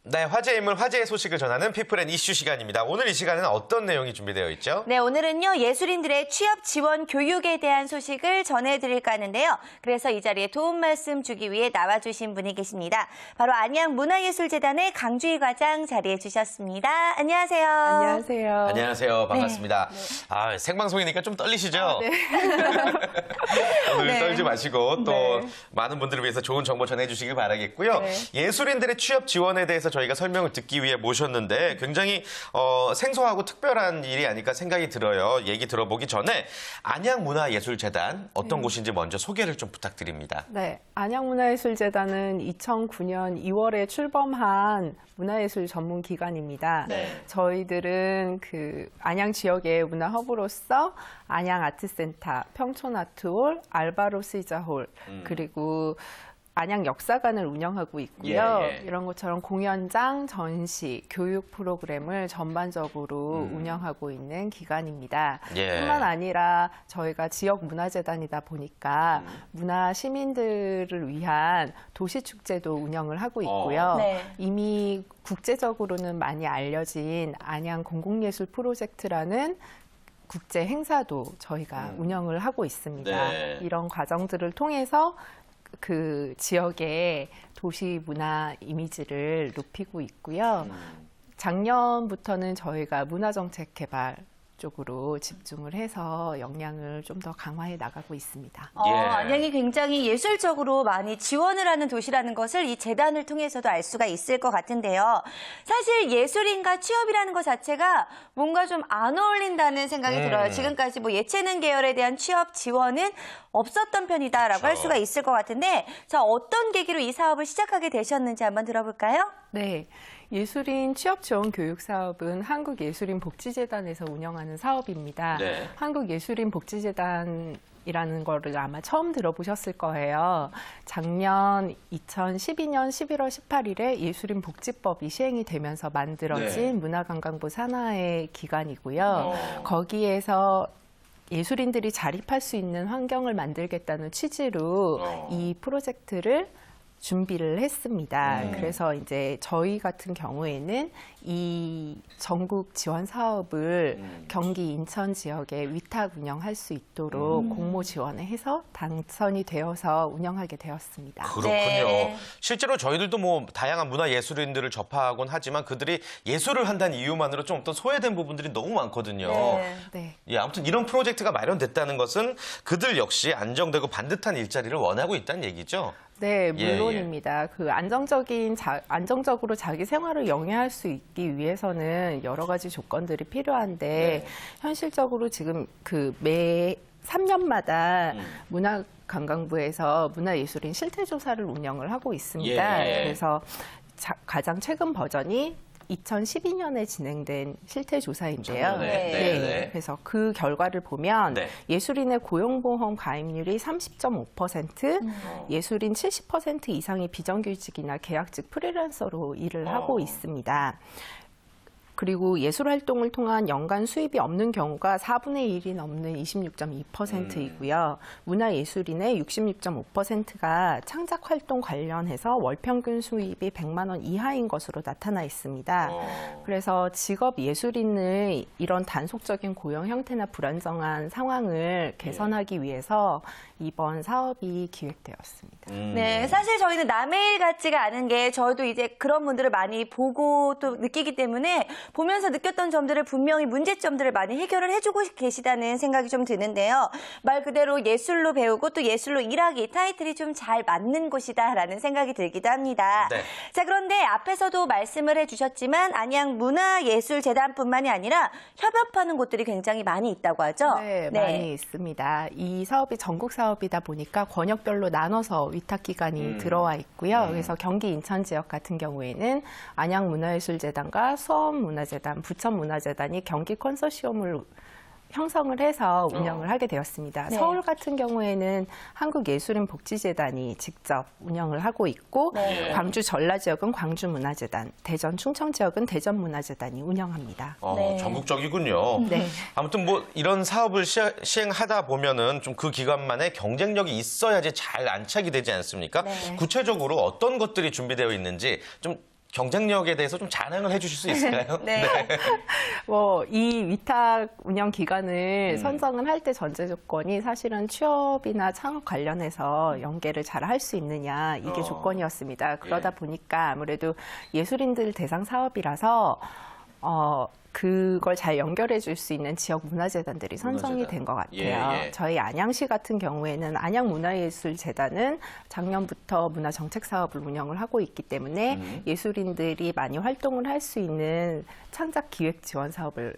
네, 화제의 인물, 화제의 소식을 전하는 피플앤 이슈 시간입니다. 오늘 이 시간에는 어떤 내용이 준비되어 있죠? 네, 오늘은요, 예술인들의 취업 지원 교육에 대한 소식을 전해드릴까 하는데요. 그래서 이 자리에 도움 말씀 주기 위해 나와주신 분이 계십니다. 바로 안양문화예술재단의 강주희 과장 자리해 주셨습니다. 안녕하세요. 안녕하세요. 안녕하세요. 반갑습니다. 아, 생방송이니까 좀 떨리시죠? 네. 오늘 네. 떨지 마시고 또 네. 많은 분들을 위해서 좋은 정보 전해주시길 바라겠고요. 네. 예술인들의 취업 지원에 대해서 저희가 설명을 듣기 위해 모셨는데 굉장히 생소하고 특별한 일이 아닐까 생각이 들어요. 얘기 들어보기 전에 안양문화예술재단 어떤 곳인지 먼저 소개를 좀 부탁드립니다. 네, 안양문화예술재단은 2009년 2월에 출범한 문화예술 전문 기관입니다. 네. 저희들은 그 안양 지역의 문화 허브로서 안양 아트센터, 평촌 아트홀, 알바로스 이자홀 그리고 안양 역사관을 운영하고 있고요. 예, 예. 이런 것처럼 공연장, 전시, 교육 프로그램을 전반적으로 운영하고 있는 기관입니다. 예. 뿐만 아니라 저희가 지역 문화재단이다 보니까 문화 시민들을 위한 도시축제도 운영을 하고 있고요. 네. 이미 국제적으로는 많이 알려진 안양 공공예술 프로젝트라는 국제 행사도 저희가 운영을 하고 있습니다. 네. 이런 과정들을 통해서 그 지역의 도시 문화 이미지를 높이고 있고요. 작년부터는 저희가 문화정책 개발 쪽으로 집중을 해서 역량을 좀 더 강화해 나가고 있습니다. 예. 안양이 굉장히 예술적으로 많이 지원을 하는 도시라는 것을 이 재단을 통해서도 알 수가 있을 것 같은데요. 사실 예술인과 취업이라는 것 자체가 뭔가 좀 안 어울린다는 생각이 들어요. 지금까지 뭐 예체능 계열에 대한 취업 지원은 없었던 편이다라고 할 수가 있을 것 같은데, 자, 어떤 계기로 이 사업을 시작하게 되셨는지 한번 들어볼까요? 네. 예술인 취업 지원 교육 사업은 한국예술인복지재단에서 운영하는 사업입니다. 네. 한국예술인복지재단이라는 거를 아마 처음 들어보셨을 거예요. 작년 2012년 11월 18일에 예술인복지법이 시행이 되면서 만들어진 네. 문화관광부 산하의 기관이고요. 거기에서 예술인들이 자립할 수 있는 환경을 만들겠다는 취지로 이 프로젝트를 준비를 했습니다. 그래서 이제 저희 같은 경우에는 이 전국 지원 사업을 경기 인천 지역에 위탁 운영할 수 있도록 공모 지원을 해서 당선이 되어서 운영하게 되었습니다. 그렇군요. 네. 실제로 저희들도 뭐 다양한 문화 예술인들을 접하곤 하지만 그들이 예술을 한다는 이유만으로 좀 어떤 소외된 부분들이 너무 많거든요. 네. 네. 예, 아무튼 이런 프로젝트가 마련됐다는 것은 그들 역시 안정되고 반듯한 일자리를 원하고 있다는 얘기죠. 네, 예, 물론입니다. 그 안정적으로 자기 생활을 영위할 수 있기 위해서는 여러 가지 조건들이 필요한데 현실적으로 지금 그 매 3년마다 문화관광부에서 문화예술인 실태조사를 운영을 하고 있습니다. 예. 그래서 가장 최근 버전이 2012년에 진행된 실태조사인데요. 네. 그래서 그 결과를 보면 네. 예술인의 고용보험 가입률이 30.5%, 예술인 70% 이상이 비정규직이나 계약직 프리랜서로 일을 하고 있습니다. 그리고 예술 활동을 통한 연간 수입이 없는 경우가 4분의 1이 넘는 26.2%이고요. 문화예술인의 66.5%가 창작 활동 관련해서 월 평균 수입이 100만 원 이하인 것으로 나타나 있습니다. 그래서 직업 예술인의 이런 단속적인 고용 형태나 불안정한 상황을 개선하기 위해서 이번 사업이 기획되었습니다. 네, 사실 저희는 남의 일 같지가 않은 게 저희도 이제 그런 분들을 많이 보고 또 느끼기 때문에 보면서 느꼈던 점들을 분명히 문제점들을 많이 해결을 해주고 계시다는 생각이 좀 드는데요. 말 그대로 예술로 배우고 또 예술로 일하기 타이틀이 좀 잘 맞는 곳이다라는 생각이 들기도 합니다. 네. 자, 그런데 앞에서도 말씀을 해주셨지만 안양문화예술재단뿐만이 아니라 협업하는 곳들이 굉장히 많이 있다고 하죠? 네, 많이 있습니다. 이 사업이 전국 사업이다 보니까 권역별로 나눠서 위탁기관이 들어와 있고요. 그래서 경기 인천 지역 같은 경우에는 안양문화예술재단과 수원문화재단, 부천문화재단이 경기 컨소시엄을 형성을 해서 운영을 하게 되었습니다. 네. 서울 같은 경우에는 한국예술인복지재단이 직접 운영을 하고 있고 네. 광주 전라 지역은 광주문화재단, 대전 충청 지역은 대전문화재단이 운영합니다. 네. 전국적이군요. 네. 아무튼 뭐 이런 사업을 시행하다 보면은 좀 그 기관만의 경쟁력이 있어야지 잘 안착이 되지 않습니까? 네. 구체적으로 어떤 것들이 준비되어 있는지 좀 경쟁력에 대해서 좀 자랑을 해주실 수 있을까요? 네. 이 위탁 운영 기관을 선정을 할 때 전제 조건이 사실은 취업이나 창업 관련해서 연계를 잘 할 수 있느냐 이게 조건이었습니다. 그러다 보니까 아무래도 예술인들 대상 사업이라서 그걸 잘 연결해 줄 수 있는 지역 문화재단들이 선정이 문화재단. 된 것 같아요. 예, 예. 저희 안양시 같은 경우에는 안양문화예술재단은 작년부터 문화정책 사업을 운영을 하고 있기 때문에 예술인들이 많이 활동을 할 수 있는 창작 기획 지원 사업을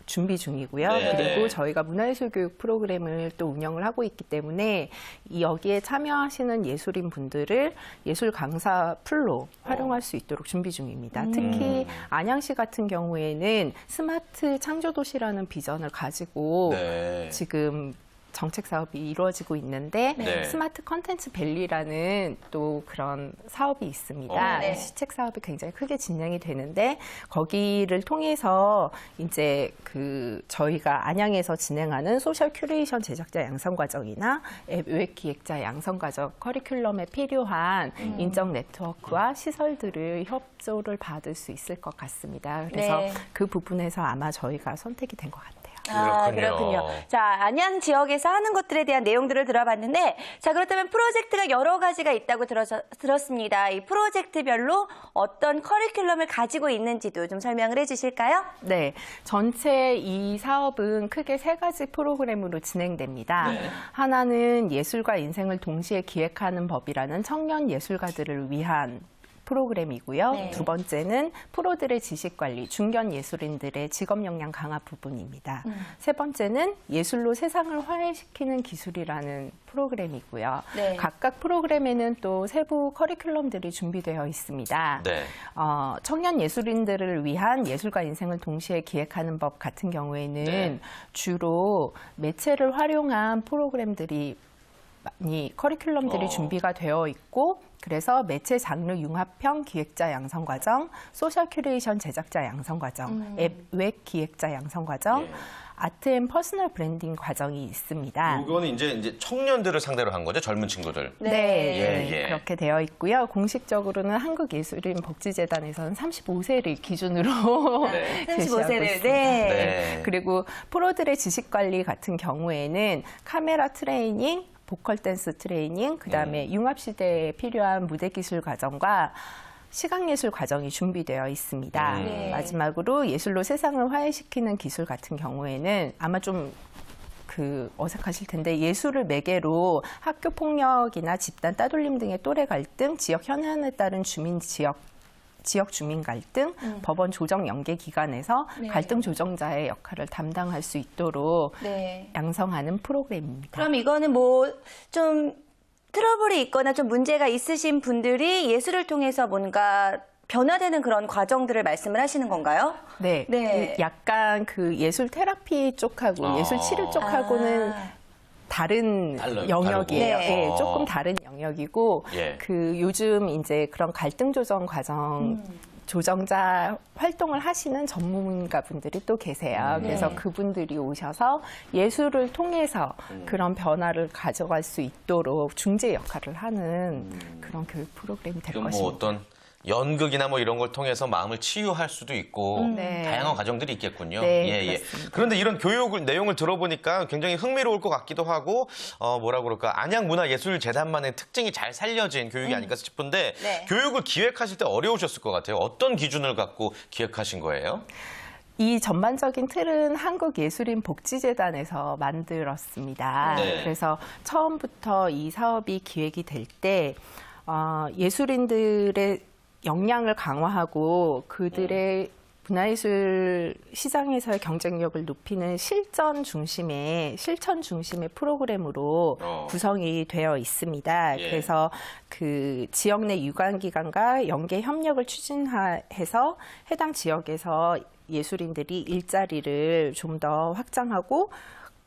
준비 중이고요. 네, 그리고 네. 저희가 문화예술 교육 프로그램을 또 운영을 하고 있기 때문에 여기에 참여하시는 예술인 분들을 예술 강사 풀로 활용할 수 있도록 준비 중입니다. 특히 안양시 같은 경우에는 스마트 창조도시라는 비전을 가지고 네. 지금 정책 사업이 이루어지고 있는데 네. 스마트 컨텐츠 밸리라는 또 그런 사업이 있습니다. 네. 시책 사업이 굉장히 크게 진행이 되는데 거기를 통해서 이제 저희가 안양에서 진행하는 소셜 큐레이션 제작자 양성 과정이나 앱 웹 기획자 양성 과정 커리큘럼에 필요한 인적 네트워크와 시설들을 협조를 받을 수 있을 것 같습니다. 그래서 네. 그 부분에서 아마 저희가 선택이 된 것 같아요. 그렇군요. 자, 안양 지역에서 하는 것들에 대한 내용들을 들어봤는데, 자, 그렇다면 프로젝트가 여러 가지가 있다고 들었습니다. 이 프로젝트별로 어떤 커리큘럼을 가지고 있는지도 좀 설명을 해주실까요? 네, 전체 이 사업은 크게 3가지 프로그램으로 진행됩니다. 네. 하나는 예술과 인생을 동시에 기획하는 법이라는 청년 예술가들을 위한 프로그램이고요. 네. 두 번째는 프로들의 지식관리, 중견 예술인들의 직업 역량 강화 부분입니다. 세 번째는 예술로 세상을 화해시키는 기술이라는 프로그램이고요. 네. 각각 프로그램에는 또 세부 커리큘럼들이 준비되어 있습니다. 네. 청년 예술인들을 위한 예술과 인생을 동시에 기획하는 법 같은 경우에는 네. 주로 매체를 활용한 프로그램들이 많이 커리큘럼들이 준비가 되어 있고 그래서 매체 장르 융합형 기획자 양성 과정, 소셜 큐레이션 제작자 양성 과정, 앱 웹 기획자 양성 과정, 예. 아트 앤 퍼스널 브랜딩 과정이 있습니다. 이거는 이제 청년들을 상대로 한 거죠, 젊은 친구들. 네, 예, 예. 그렇게 되어 있고요. 공식적으로는 한국예술인복지재단에서는 35세를 기준으로 네. 제시하고 35세를, 있습니다. 네. 그리고 프로들의 지식관리 같은 경우에는 카메라 트레이닝, 보컬 댄스 트레이닝, 그다음에 융합시대에 필요한 무대기술 과정과 시각예술 과정이 준비되어 있습니다. 네. 마지막으로 예술로 세상을 화해시키는 기술 같은 경우에는 아마 좀 어색하실 텐데 예술을 매개로 학교 폭력이나 집단 따돌림 등의 또래 갈등, 지역 현안에 따른 지역 주민 갈등, 법원 조정 연계 기관에서 네. 갈등 조정자의 역할을 담당할 수 있도록 네. 양성하는 프로그램입니다. 그럼 이거는 좀 트러블이 있거나 좀 문제가 있으신 분들이 예술을 통해서 뭔가 변화되는 그런 과정들을 말씀을 하시는 건가요? 네, 네. 약간 예술 테라피 쪽하고 예술 치료 쪽하고는 다른 달라요, 영역이에요. 다르고. 네, 어. 조금 다른 영역이고 예. 요즘 이제 그런 갈등 조정 과정 조정자 활동을 하시는 전문가분들이 또 계세요. 그래서 그분들이 오셔서 예술을 통해서 그런 변화를 가져갈 수 있도록 중재 역할을 하는 그런 교육 프로그램이 될 이건 것입니다. 어떤 연극이나 이런 걸 통해서 마음을 치유할 수도 있고 네. 다양한 과정들이 있겠군요. 네, 예, 예. 그렇습니다. 그런데 이런 내용을 들어보니까 굉장히 흥미로울 것 같기도 하고 뭐라 그럴까 안양문화예술재단만의 특징이 잘 살려진 교육이 아닐까 싶은데 네. 교육을 기획하실 때 어려우셨을 것 같아요. 어떤 기준을 갖고 기획하신 거예요? 이 전반적인 틀은 한국예술인복지재단에서 만들었습니다. 네. 그래서 처음부터 이 사업이 기획이 될 때 예술인들의 역량을 강화하고 그들의 문화예술 시장에서의 경쟁력을 높이는 실천 중심의 프로그램으로 구성이 되어 있습니다. 예. 그래서 지역 내 유관기관과 연계 협력을 추진해서 해당 지역에서 예술인들이 일자리를 좀 더 확장하고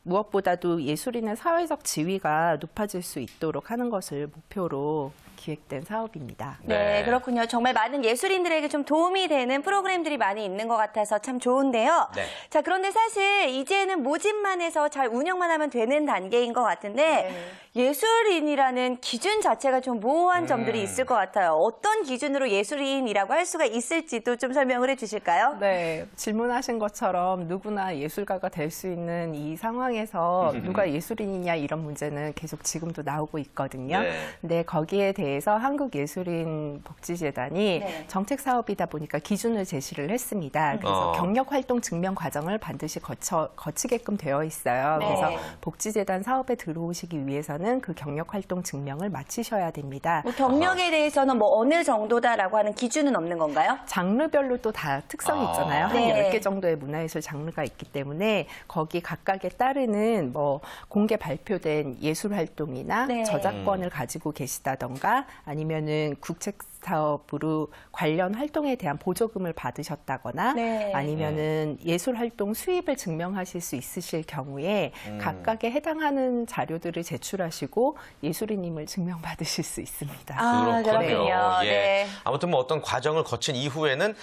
무엇보다도 예술인의 사회적 지위가 높아질 수 있도록 하는 것을 목표로 기획된 사업입니다. 네, 네. 그렇군요. 정말 많은 예술인들에게 좀 도움이 되는 프로그램들이 많이 있는 것 같아서 참 좋은데요. 네. 자, 그런데 사실 이제는 모집만 해서 잘 운영만 하면 되는 단계인 것 같은데 예술인이라는 기준 자체가 좀 모호한 점들이 있을 것 같아요. 어떤 기준으로 예술인이라고 할 수가 있을지도 좀 설명을 해주실까요? 네, 질문하신 것처럼 누구나 예술가가 될 수 있는 이 상황에서 누가 예술인이냐 이런 문제는 계속 지금도 나오고 있거든요. 네. 근데 거기에 대해서 한국예술인복지재단이 네. 정책 사업이다 보니까 기준을 제시를 했습니다. 그래서 경력활동 증명 과정을 반드시 거치게끔 되어 있어요. 네. 그래서 복지재단 사업에 들어오시기 위해서는 그 경력활동 증명을 마치셔야 됩니다. 뭐 경력에 대해서는 뭐 어느 정도다라고 하는 기준은 없는 건가요? 장르별로 또 다 특성이 있잖아요. 한 네. 10개 정도의 문화예술 장르가 있기 때문에 거기 각각에 따르는 뭐 공개 발표된 예술 활동이나 네. 저작권을 가지고 계시다던가 아니면은 국책 사업으로 관련 활동에 대한 보조금을 받으셨다거나 네. 아니면은 예술 활동 수입을 증명하실 수 있으실 경우에 각각에 해당하는 자료들을 제출하시고 예술인임을 증명받으실 수 있습니다. 아, 그렇군요. 예. 네. 아무튼 뭐 어떤 과정을 거친 이후에는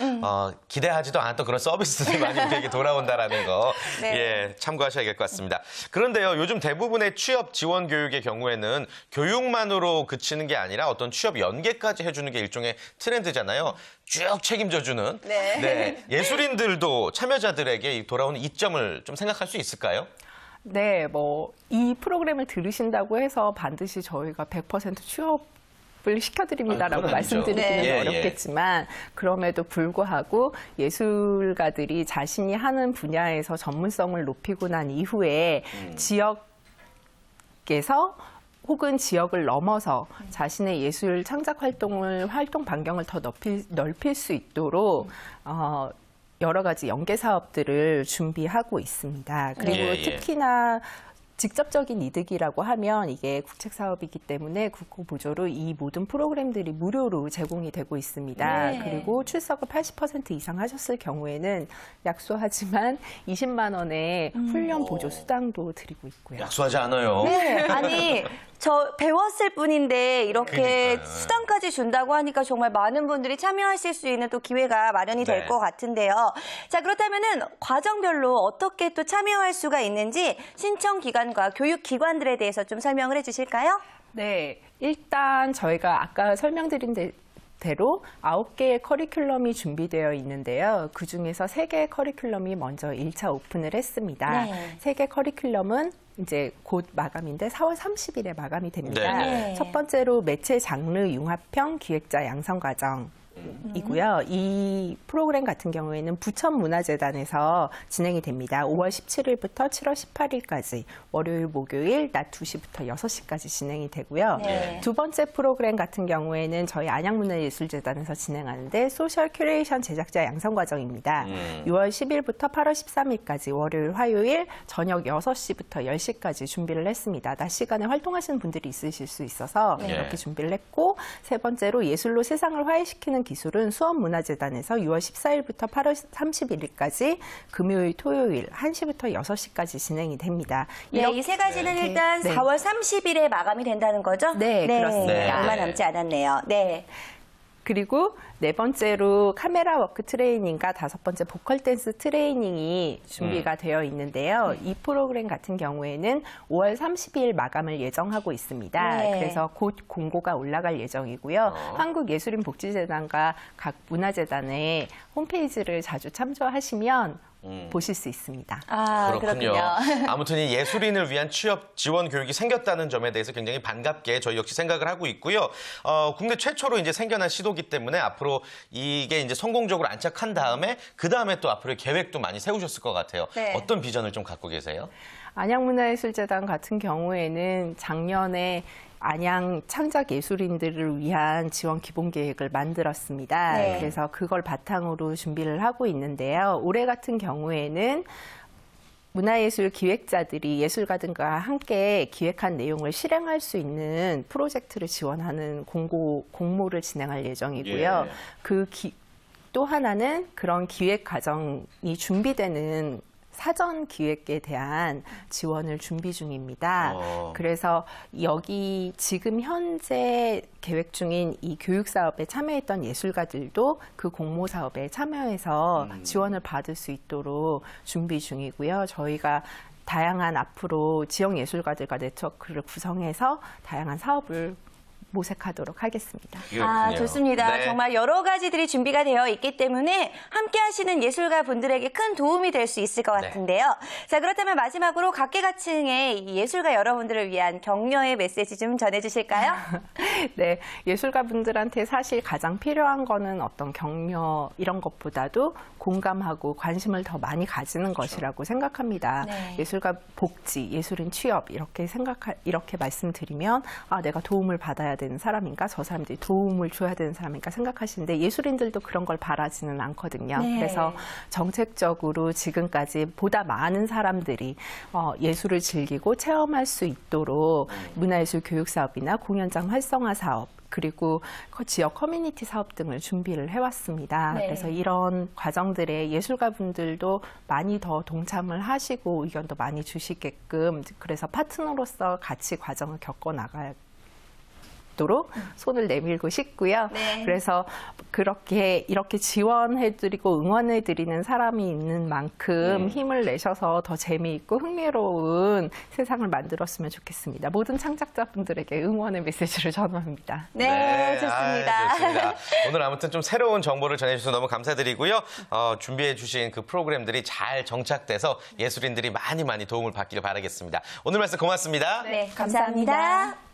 기대하지도 않았던 그런 서비스들이 많이 우리에게 돌아온다라는 거 네. 예, 참고하셔야 될 것 같습니다. 그런데요, 요즘 대부분의 취업 지원 교육의 경우에는 교육만으로 그치는 게 아니라 어떤 취업 연계까지 해주는 게 일종의 트렌드잖아요. 쭉 책임져주는 네. 예술인들도 참여자들에게 돌아오는 이점을 좀 생각할 수 있을까요? 네, 뭐 이 프로그램을 들으신다고 해서 반드시 저희가 100% 취업을 시켜드립니다라고 그건 아니죠. 말씀드리기는 네. 어렵겠지만 그럼에도 불구하고 예술가들이 자신이 하는 분야에서 전문성을 높이고 난 이후에 지역에서 혹은 지역을 넘어서 자신의 예술 창작 활동 반경을 더 넓힐 수 있도록 여러 가지 연계 사업들을 준비하고 있습니다. 그리고 예, 예. 특히나 직접적인 이득이라고 하면 이게 국책 사업이기 때문에 국고 보조로 이 모든 프로그램들이 무료로 제공이 되고 있습니다. 네. 그리고 출석을 80% 이상 하셨을 경우에는 약소하지만 20만 원의 훈련 보조 수당도 드리고 있고요. 약소하지 않아요. 네, 아니 저 배웠을 뿐인데 이렇게 그러니까요. 수당까지 준다고 하니까 정말 많은 분들이 참여하실 수 있는 또 기회가 마련이 될 네. 것 같은데요. 자, 그렇다면은 과정별로 어떻게 또 참여할 수가 있는지 신청 기관과 교육 기관들에 대해서 좀 설명을 해주실까요? 네, 일단 저희가 아까 설명드린 대로 9개의 커리큘럼이 준비되어 있는데요. 그중에서 3개의 커리큘럼이 먼저 1차 오픈을 했습니다. 네. 3개 커리큘럼은 이제 곧 마감인데 4월 30일에 마감이 됩니다. 네. 첫 번째로 매체 장르 융합형 기획자 양성 과정. 이고요. 이 프로그램 같은 경우에는 부천문화재단에서 진행이 됩니다. 5월 17일부터 7월 18일까지 월요일, 목요일 낮 2시부터 6시까지 진행이 되고요. 네. 두 번째 프로그램 같은 경우에는 저희 안양문화예술재단에서 진행하는데 소셜 큐레이션 제작자 양성 과정입니다. 6월 10일부터 8월 13일까지 월요일, 화요일 저녁 6시부터 10시까지 준비를 했습니다. 낮 시간에 활동하시는 분들이 있으실 수 있어서 네. 이렇게 준비를 했고 세 번째로 예술로 세상을 화해시키는 기술은 수원문화재단에서 6월 14일부터 8월 31일까지 금요일, 토요일 1시부터 6시까지 진행이 됩니다. 네, 이 세 가지는 이렇게, 일단 네. 4월 30일에 마감이 된다는 거죠? 네, 그렇습니다. 얼마 네. 남지 않았네요. 네. 그리고 네 번째로 카메라 워크 트레이닝과 다섯 번째 보컬 댄스 트레이닝이 준비가 되어 있는데요. 이 프로그램 같은 경우에는 5월 30일 마감을 예정하고 있습니다. 네. 그래서 곧 공고가 올라갈 예정이고요. 한국예술인복지재단과 각 문화재단의 홈페이지를 자주 참조하시면 보실 수 있습니다. 아, 그렇군요. 그렇군요. 아무튼 이 예술인을 위한 취업 지원 교육이 생겼다는 점에 대해서 굉장히 반갑게 저희 역시 생각을 하고 있고요. 국내 최초로 이제 생겨난 시도기 때문에 앞으로 이게 이제 성공적으로 안착한 다음에 그 다음에 또 앞으로의 계획도 많이 세우셨을 것 같아요. 네. 어떤 비전을 좀 갖고 계세요? 안양문화예술재단 같은 경우에는 작년에 안양 창작 예술인들을 위한 지원 기본 계획을 만들었습니다. 네. 그래서 그걸 바탕으로 준비를 하고 있는데요. 올해 같은 경우에는 문화예술 기획자들이 예술가들과 함께 기획한 내용을 실행할 수 있는 프로젝트를 지원하는 공모를 진행할 예정이고요. 예. 또 하나는 그런 기획 과정이 준비되는 사전 기획에 대한 지원을 준비 중입니다. 그래서 여기 지금 현재 계획 중인 이 교육 사업에 참여했던 예술가들도 그 공모 사업에 참여해서 지원을 받을 수 있도록 준비 중이고요. 저희가 다양한 앞으로 지역 예술가들과 네트워크를 구성해서 다양한 사업을 모색하도록 하겠습니다. 아, 좋습니다. 네. 정말 여러 가지들이 준비가 되어 있기 때문에 함께 하시는 예술가 분들에게 큰 도움이 될 수 있을 것 같은데요. 자, 그렇다면 마지막으로 각계각층의 이 예술가 여러분들을 위한 격려의 메시지 좀 전해주실까요? 네, 예술가 분들한테 사실 가장 필요한 거는 어떤 격려 이런 것보다도 공감하고 관심을 더 많이 가지는 것이라고 생각합니다. 네. 예술가 복지, 예술인 취업 이렇게 말씀드리면 아, 내가 도움을 받아야 되는 사람인가, 저 사람들이 도움을 줘야 되는 사람인가 생각하시는데 예술인들도 그런 걸 바라지는 않거든요. 네. 그래서 정책적으로 지금까지 보다 많은 사람들이 예술을 즐기고 체험할 수 있도록 문화예술 교육 사업이나 공연장 활성화 사업 그리고 지역 커뮤니티 사업 등을 준비를 해왔습니다. 네. 그래서 이런 과정들에 예술가분들도 많이 더 동참을 하시고 의견도 많이 주시게끔 그래서 파트너로서 같이 과정을 겪어 나가야 도록 손을 내밀고 싶고요. 네. 그래서 이렇게 지원해드리고 응원해드리는 사람이 있는 만큼 힘을 내셔서 더 재미있고 흥미로운 세상을 만들었으면 좋겠습니다. 모든 창작자분들에게 응원의 메시지를 전합니다. 네, 좋습니다. 좋습니다. 오늘 아무튼 좀 새로운 정보를 전해주셔서 너무 감사드리고요. 준비해주신 그 프로그램들이 잘 정착돼서 예술인들이 많이 도움을 받기를 바라겠습니다. 오늘 말씀 고맙습니다. 네, 감사합니다.